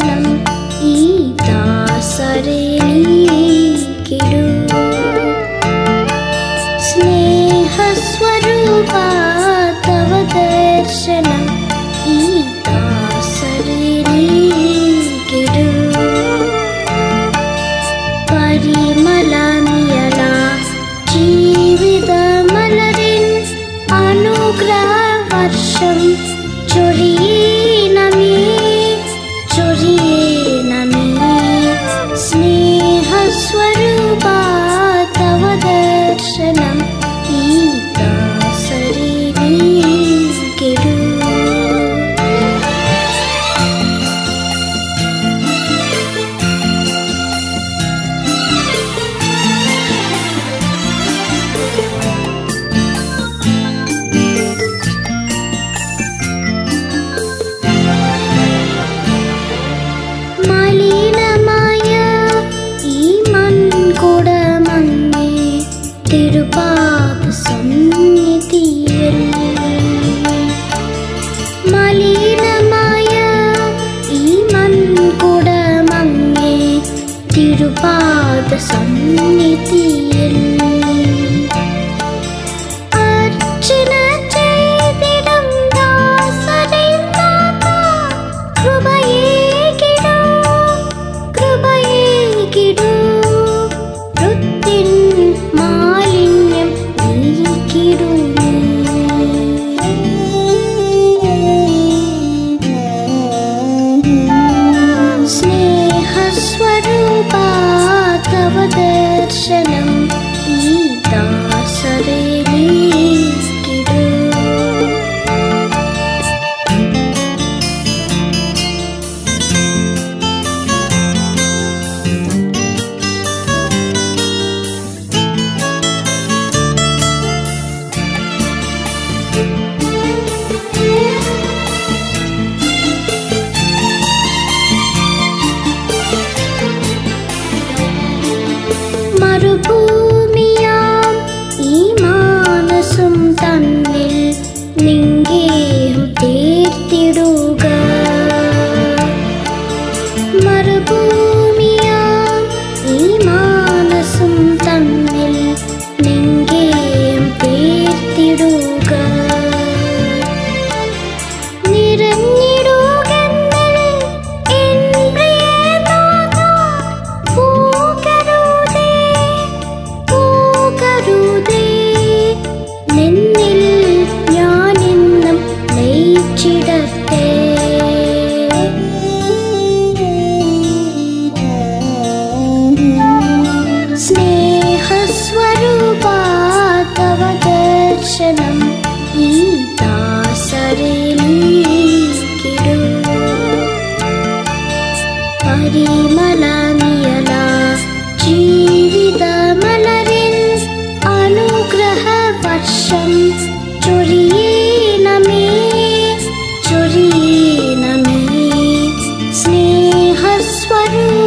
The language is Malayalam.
ദർശനം ഈ ദാസരേകിടൂ. സ്നേഹസ്വരൂപാ തവ ദർശനം ഈ ദാസരേകിടൂ. പരിമളമിയല ജീവിതമലരിൻ അനുഗ്രഹവർഷം ചൊരിയണമേ ചൊരിയണമേ. സ്നേഹസ്വരൂപാ തവ ദർശനം ഈ ദാസരേകിടൂ. മലിനമായ ഈ മൺകുടമങ്ങേ തിരുപാദ സന്നിധിയിൽ. മലിനമായ ഈ മൺകുടമങ്ങേ തിരുപാദ സന്നിധിയിൽ. അർച്ചന ചെയ്തിടും ദാസരിൻ നാഥ, കൃപയേകിടൂ കൃപയേകിടൂ. വൃത്തിൻ മാലിന്യം നീക്കിടുമേ. സ്നേഹസ്വരൂപാ തവ ദർശനം ഈ ദാസരേകിടൂ. മരുഭൂമിയാം ഈ മാനസം തന്നിൽ നിങ്കേഹം തീർത്തിടുക. മരുഭൂമിയാം ഈ മാനസം തന്നിൽ നിങ്കേഹം തീർത്തിടുക. നിറഞ്ഞിടുകെന്നിൽ എൻ പ്രിയനാഥ, പോകരുതേ പോകരുതേ. നിന്നിൽ ഞാനെന്നും ലയിച്ചിടട്ടെ. സ്നേഹസ്വരൂപാ തവ ദർശനം ഈ ദാസരേകിടൂ. പരിമളമിയല ജീവിതമലരിൻ അനുഗ്രഹവർഷം ചൊരിയണമേ ചൊരിയണമേ. സ്നേഹസ്വരൂപാ